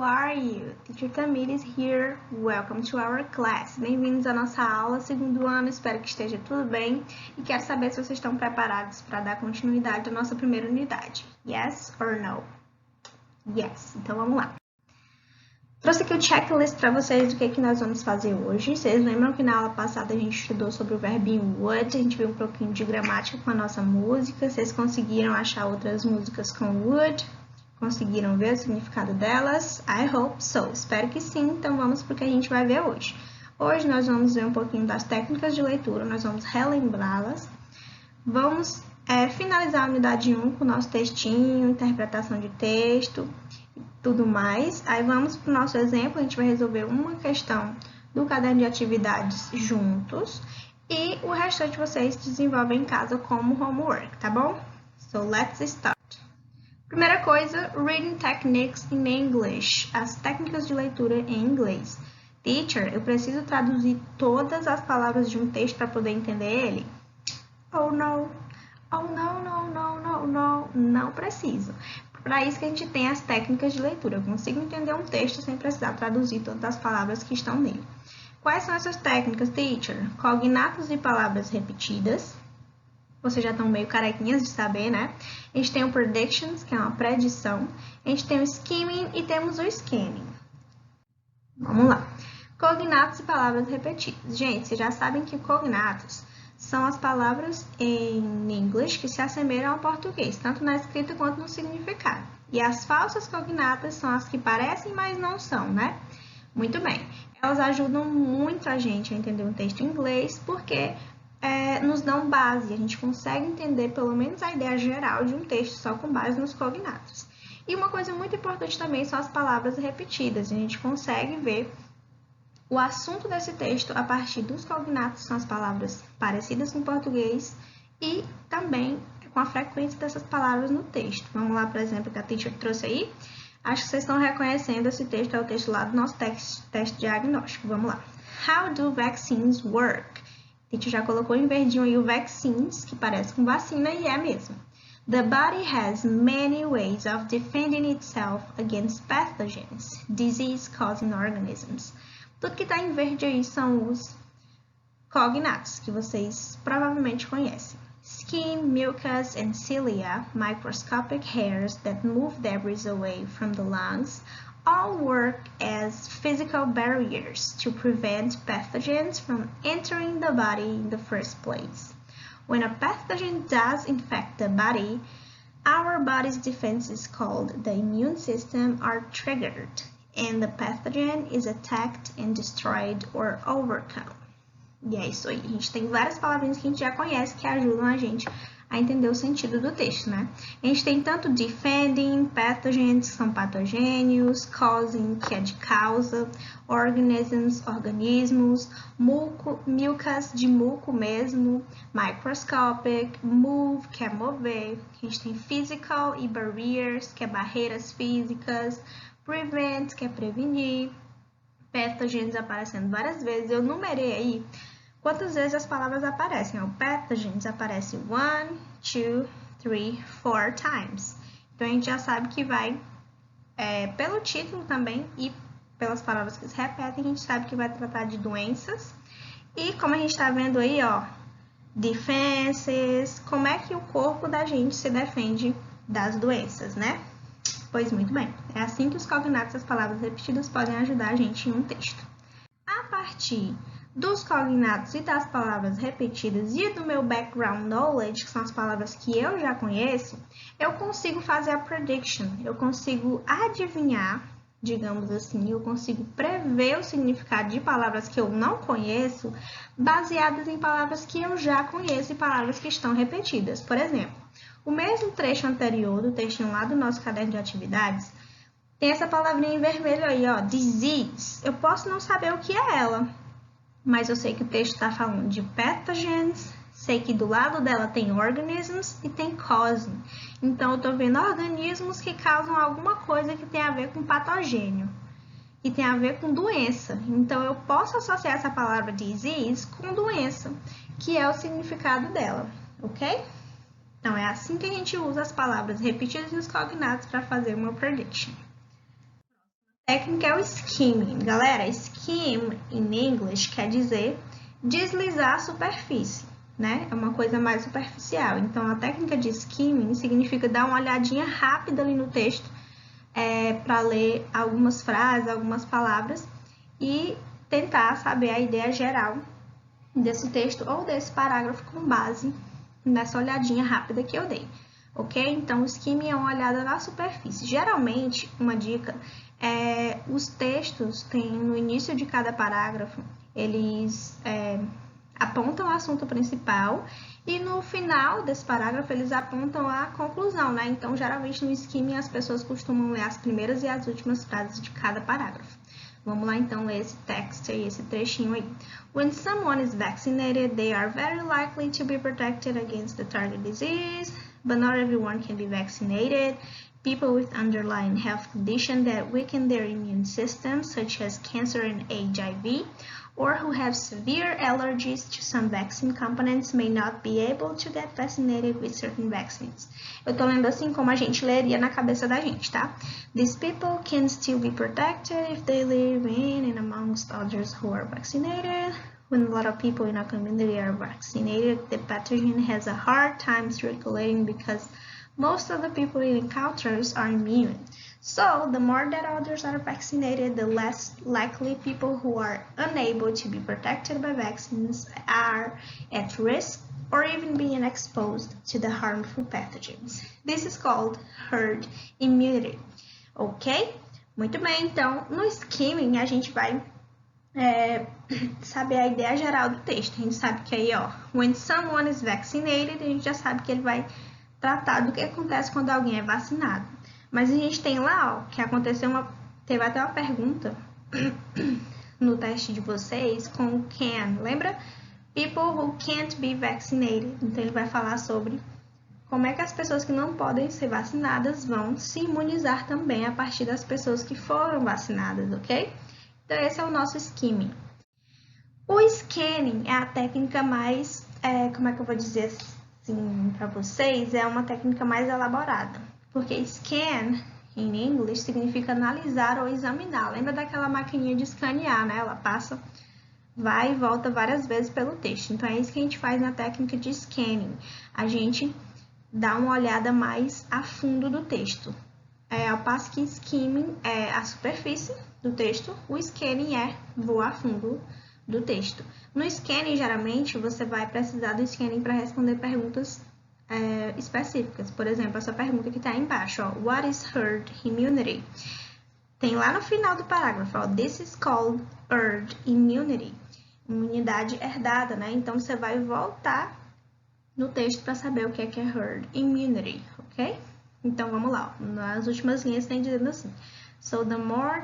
are you? Teacher Tamires here. Welcome to our class. Bem-vindos à nossa aula, segundo ano. Espero que esteja tudo bem e quero saber se vocês estão preparados para dar continuidade à nossa primeira unidade. Yes or no? Yes. Então vamos lá. Trouxe aqui o checklist para vocês do que nós vamos fazer hoje. Vocês lembram que na aula passada a gente estudou sobre o verbinho would, a gente viu um pouquinho de gramática com a nossa música. Vocês conseguiram achar outras músicas com would? Conseguiram ver o significado delas? I hope so. Espero que sim. Então vamos para o que a gente vai ver hoje. Hoje nós vamos ver um pouquinho das técnicas de leitura, nós vamos relembrá-las. Vamos finalizar a unidade 1 com o nosso textinho, interpretação de texto e tudo mais. Aí vamos para o nosso exemplo, a gente vai resolver uma questão do caderno de atividades juntos e o restante vocês desenvolvem em casa como homework, tá bom? So let's start. Primeira coisa, reading techniques in English, as técnicas de leitura em inglês. Teacher, eu preciso traduzir todas as palavras de um texto para poder entender ele? Oh, no. Oh, no. Não preciso. Para isso que a gente tem as técnicas de leitura. Eu consigo entender um texto sem precisar traduzir todas as palavras que estão nele. Quais são essas técnicas, teacher? Cognatos e palavras repetidas. Vocês já estão meio carequinhas de saber, né? A gente tem o predictions, que é uma predição. A gente tem o skimming e temos o scanning. Vamos lá. Cognatos e palavras repetidas. Gente, vocês já sabem que cognatos são as palavras em inglês que se assemelham ao português, tanto na escrita quanto no significado. E as falsas cognatas são as que parecem, mas não são, né? Muito bem. Elas ajudam muito a gente a entender um texto em inglês, porque nos dão base, a gente consegue entender pelo menos a ideia geral de um texto só com base nos cognatos. E uma coisa muito importante também são as palavras repetidas, a gente consegue ver o assunto desse texto a partir dos cognatos, são as palavras parecidas com o português e também com a frequência dessas palavras no texto. Vamos lá, por exemplo, que a teacher trouxe aí. Acho que vocês estão reconhecendo esse texto, é o texto lá do nosso teste diagnóstico. Vamos lá. How do vaccines work? A gente já colocou em verdinho aí o vaccines, que parece com vacina e é mesmo. The body has many ways of defending itself against pathogens, disease-causing organisms. Tudo que está em verde aí são os cognatos, que vocês provavelmente conhecem. Skin, mucus, and cilia, microscopic hairs that move debris away from the lungs, all work as physical barriers to prevent pathogens from entering the body in the first place. When a pathogen does infect the body, our body's defenses called the immune system are triggered, and the pathogen is attacked and destroyed or overcome. E é isso aí. A gente tem várias palavrinhas que a gente já conhece que ajudam a gente a entender o sentido do texto, né? A gente tem tanto defending, pathogens, que são patogênios, causing, que é de causa, organisms, organismos, mucus, de muco mesmo, microscopic, move, que é mover. A gente tem physical e barriers, que é barreiras físicas, prevent, que é prevenir, pathogens aparecendo várias vezes. Eu numerei aí quantas vezes as palavras aparecem. O pathogens aparece 1, 2, 3, 4 times. Então, a gente já sabe que vai, pelo título também e pelas palavras que se repetem, a gente sabe que vai tratar de doenças. E como a gente está vendo aí, ó, defenses, como é que o corpo da gente se defende das doenças, né? Pois muito bem, é assim que os cognatos, as palavras repetidas, podem ajudar a gente em um texto. A partir dos cognatos e das palavras repetidas e do meu background knowledge, que são as palavras que eu já conheço, eu consigo fazer a prediction, eu consigo adivinhar, digamos assim, eu consigo prever o significado de palavras que eu não conheço, baseadas em palavras que eu já conheço e palavras que estão repetidas. Por exemplo, o mesmo trecho anterior do textinho lá do nosso caderno de atividades, tem essa palavrinha em vermelho aí, ó, disease. Eu posso não saber o que é ela, mas eu sei que o texto está falando de pathogens, sei que do lado dela tem organisms e tem causing. Então, eu estou vendo organismos que causam alguma coisa que tem a ver com patogênio, que tem a ver com doença. Então, eu posso associar essa palavra disease com doença, que é o significado dela, ok? Então, é assim que a gente usa as palavras repetidas e os cognatos para fazer uma prediction. Técnica é o skimming. Galera, skim em inglês quer dizer deslizar a superfície, né? É uma coisa mais superficial. Então, a técnica de skimming significa dar uma olhadinha rápida ali no texto para ler algumas frases, algumas palavras e tentar saber a ideia geral desse texto ou desse parágrafo com base nessa olhadinha rápida que eu dei, ok? Então, o skimming é uma olhada na superfície. Geralmente, uma dica os textos têm no início de cada parágrafo, eles apontam o assunto principal e no final desse parágrafo eles apontam a conclusão, né? Então, geralmente no skimming as pessoas costumam ler as primeiras e as últimas frases de cada parágrafo. Vamos lá então ler esse texto aí, esse trechinho aí. When someone is vaccinated, they are very likely to be protected against the target disease, but not everyone can be vaccinated. People with underlying health conditions that weaken their immune system, such as cancer and HIV, or who have severe allergies to some vaccine components may not be able to get vaccinated with certain vaccines. Eu tô lendo assim como a gente leria na cabeça da gente, tá? These people can still be protected if they live in and amongst others who are vaccinated. When a lot of people in a community are vaccinated, the pathogen has a hard time circulating because most of the people it encounters are immune. So, the more that others are vaccinated, the less likely people who are unable to be protected by vaccines are at risk or even being exposed to the harmful pathogens. This is called herd immunity. Ok? Muito bem, então, no skimming a gente vai saber a ideia geral do texto. A gente sabe que aí, ó, when someone is vaccinated, a gente já sabe que ele vai tratar do que acontece quando alguém é vacinado. Mas a gente tem lá, ó, que teve até uma pergunta no teste de vocês com o can, lembra? People who can't be vaccinated. Então ele vai falar sobre como é que as pessoas que não podem ser vacinadas vão se imunizar também a partir das pessoas que foram vacinadas, ok? Então esse é o nosso skimming. O scanning é a técnica mais, como é que eu vou dizer assim para vocês, é uma técnica mais elaborada, porque scan em inglês significa analisar ou examinar. Lembra daquela maquininha de escanear, né? Ela passa, vai e volta várias vezes pelo texto. Então é isso que a gente faz na técnica de scanning. A gente dá uma olhada mais a fundo do texto. Ao passo que skimming é a superfície do texto, o scanning é voar a fundo do texto. No scanning, geralmente, você vai precisar do scanning para responder perguntas específicas. Por exemplo, essa pergunta que está aí embaixo, ó, What is herd immunity? Tem lá no final do parágrafo, ó, This is called herd immunity. Imunidade herdada, né? Então, você vai voltar no texto para saber o que é herd immunity, ok? Então, vamos lá. Ó. Nas últimas linhas tem dizendo assim. So, the more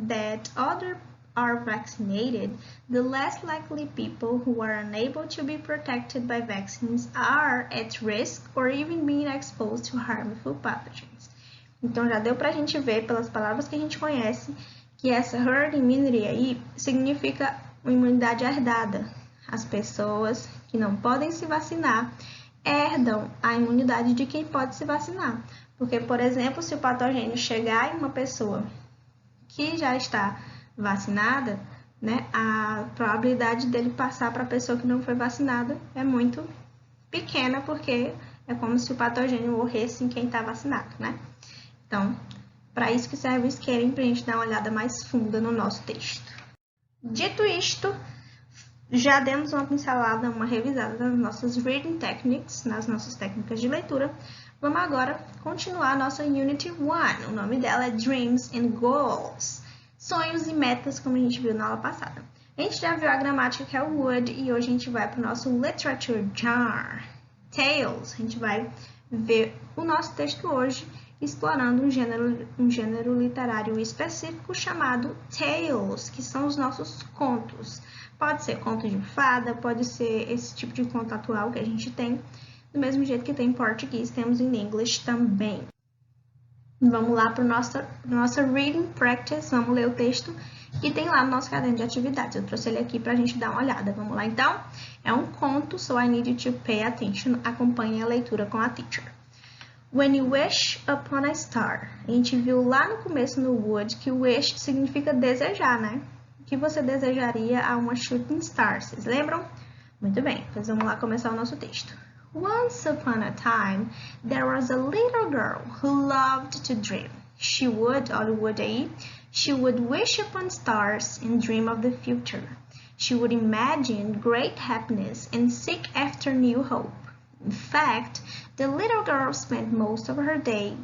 that other are vaccinated, the less likely people who are unable to be protected by vaccines are at risk or even being exposed to harmful pathogens. Então, já deu para a gente ver, pelas palavras que a gente conhece, que essa herd immunity aí significa uma imunidade herdada. As pessoas que não podem se vacinar herdam a imunidade de quem pode se vacinar. Porque, por exemplo, se o patogênio chegar em uma pessoa que já está vacinada, né, a probabilidade dele passar para a pessoa que não foi vacinada é muito pequena, porque é como se o patogênio morresse em quem está vacinado, né? Então, para isso que serve o scanning, para a gente dar uma olhada mais funda no nosso texto. Dito isto, já demos uma pincelada, uma revisada nas nossas reading techniques, nas nossas técnicas de leitura. Vamos agora continuar a nossa Unity 1. O nome dela é Dreams and Goals. Sonhos e metas, como a gente viu na aula passada. A gente já viu a gramática, que é o would, e hoje a gente vai para o nosso Literature Jar. Tales. A gente vai ver o nosso texto hoje explorando um gênero literário específico chamado Tales, que são os nossos contos. Pode ser conto de fada, pode ser esse tipo de conto atual que a gente tem, do mesmo jeito que tem em português, temos em inglês também. Vamos lá para nossa reading practice, vamos ler o texto que tem lá no nosso caderno de atividades. Eu trouxe ele aqui para a gente dar uma olhada. Vamos lá então? É um conto, so I need you to pay attention. Acompanhe a leitura com a teacher. When you wish upon a star. A gente viu lá no começo no would que wish significa desejar, né? O que você desejaria a uma shooting star? Vocês lembram? Muito bem, pois vamos lá começar o nosso texto. Once upon a time, there was a little girl who loved to dream. She would, olha o would aí, she would wish upon stars and dream of the future. She would imagine great happiness and seek after new hope. In fact, the little girl spent most of her days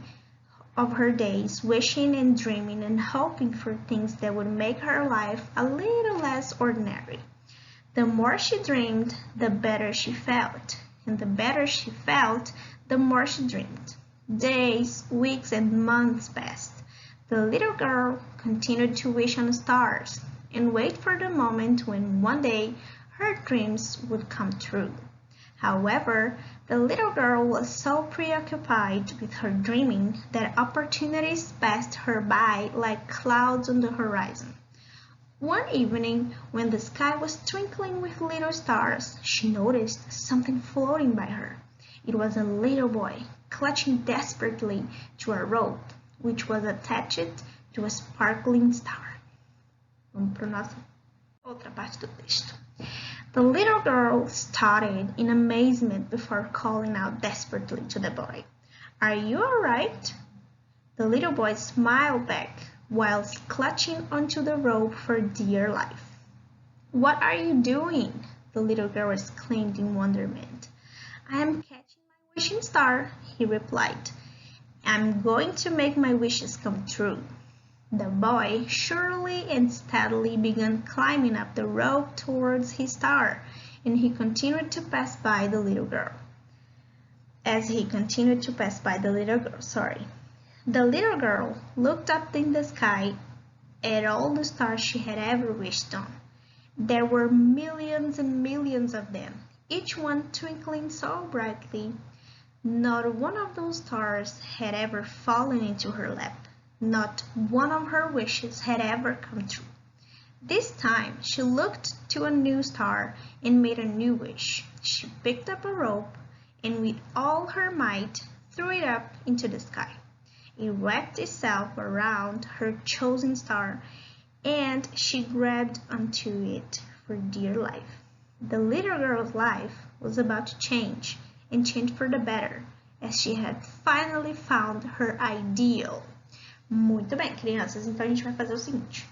wishing and dreaming and hoping for things that would make her life a little less ordinary. The more she dreamed, the better she felt, and the better she felt, the more she dreamed. Days, weeks, and months passed. The little girl continued to wish on stars and wait for the moment when one day her dreams would come true. However, the little girl was so preoccupied with her dreaming that opportunities passed her by like clouds on the horizon. One evening, when the sky was twinkling with little stars, she noticed something floating by her. It was a little boy, clutching desperately to a rope, which was attached to a sparkling star. Vamos para a nossa outra parte do texto. The little girl started in amazement before calling out desperately to the boy. Are you all right? The little boy smiled back whilst clutching onto the rope for dear life. What are you doing? The little girl exclaimed in wonderment. I am catching my wishing star, he replied. I'm going to make my wishes come true. The boy surely and steadily began climbing up the rope towards his star, and he continued to pass by the little girl. The little girl looked up in the sky at all the stars she had ever wished on. There were millions and millions of them, each one twinkling so brightly. Not one of those stars had ever fallen into her lap. Not one of her wishes had ever come true. This time she looked to a new star and made a new wish. She picked up a rope and with all her might threw it up into the sky. It wrapped itself around her chosen star and she grabbed onto it for dear life. The little girl's life was about to change and change for the better as she had finally found her ideal. Muito bem, crianças, então a gente vai fazer o seguinte.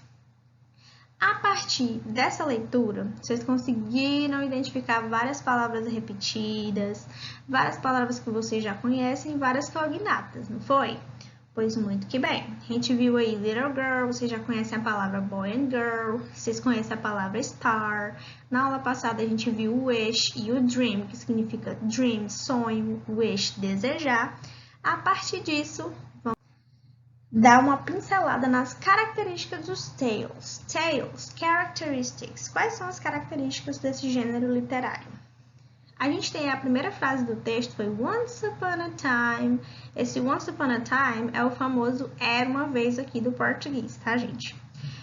A partir dessa leitura, vocês conseguiram identificar várias palavras repetidas, várias palavras que vocês já conhecem e várias cognatas, não foi? Pois muito que bem. A gente viu aí little girl, vocês já conhecem a palavra boy and girl, vocês conhecem a palavra star. Na aula passada a gente viu o wish e o dream, que significa dream, sonho, wish, desejar. A partir disso, dá uma pincelada nas características dos tales. Tales, characteristics. Quais são as características desse gênero literário? A gente tem a primeira frase do texto, foi Once upon a time. Esse Once upon a time é o famoso era uma vez aqui do português, tá, gente?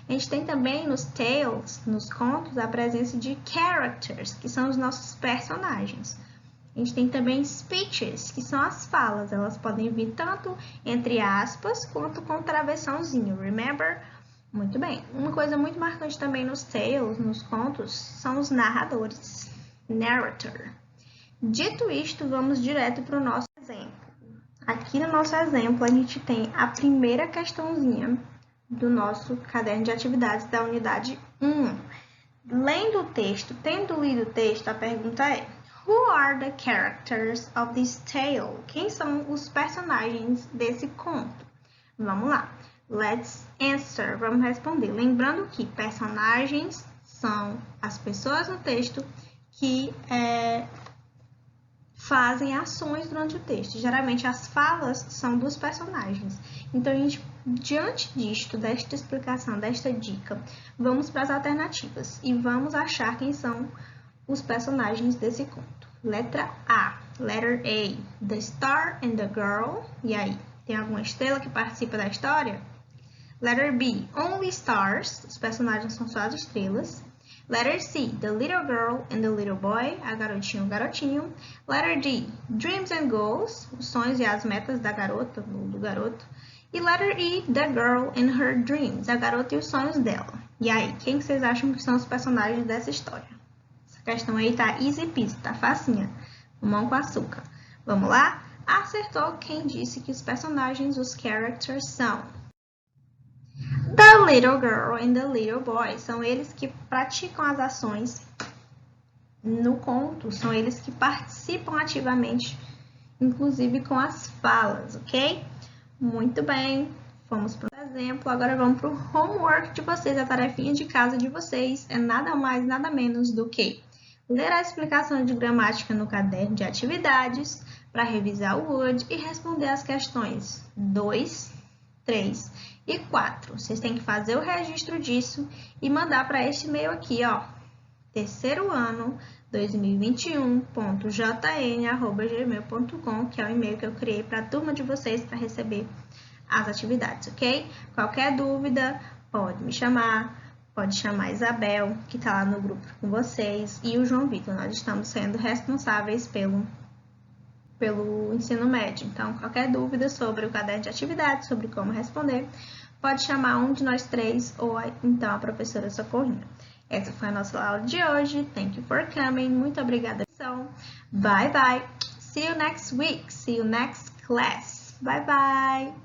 A gente tem também nos tales, nos contos, a presença de characters, que são os nossos personagens. A gente tem também speeches, que são as falas. Elas podem vir tanto entre aspas quanto com travessãozinho. Remember? Muito bem. Uma coisa muito marcante também nos tales, nos contos, são os narradores. Narrator. Dito isto, vamos direto para o nosso exemplo. Aqui no nosso exemplo, a gente tem a primeira questãozinha do nosso caderno de atividades da unidade 1. Lendo o texto, tendo lido o texto, a pergunta é: Who are the characters of this tale? Quem são os personagens desse conto? Vamos lá. Let's answer. Vamos responder. Lembrando que personagens são as pessoas no texto que fazem ações durante o texto. Geralmente as falas são dos personagens. Então, a gente, diante disto, desta explicação, desta dica, vamos para as alternativas e vamos achar quem são os personagens desse conto. Letra A, letter A, the star and the girl. E aí, tem alguma estrela que participa da história? Letter B, only stars, os personagens são só as estrelas. Letter C, the little girl and the little boy, a garotinha e o garotinho. Letter D, dreams and goals, os sonhos e as metas da garota ou do garoto. E letter E, the girl and her dreams, a garota e os sonhos dela. E aí, quem vocês acham que são os personagens dessa história? Essa questão aí tá easy peasy, tá facinha, mamão com açúcar. Vamos lá? Acertou quem disse que os personagens, os characters, são the little girl and the little boy. São eles que praticam as ações no conto, são eles que participam ativamente, inclusive com as falas, ok? Muito bem, vamos para o exemplo. Agora vamos para o homework de vocês, a tarefinha de casa de vocês é nada mais, nada menos do que ler a explicação de gramática no caderno de atividades para revisar o Word e responder as questões 2, 3 e 4. Vocês têm que fazer o registro disso e mandar para este e-mail aqui, ó, terceiro ano 2021.jn@gmail.com, que é o e-mail que eu criei para a turma de vocês para receber as atividades, ok? Qualquer dúvida, pode me chamar, pode chamar a Isabel, que está lá no grupo com vocês, e o João Vitor. Nós estamos sendo responsáveis pelo ensino médio. Então, qualquer dúvida sobre o caderno de atividades, sobre como responder, pode chamar um de nós três ou então a professora Socorrinha. Essa foi a nossa aula de hoje. Thank you for coming. Muito obrigada. Bye, bye. See you next week. See you next class. Bye, bye.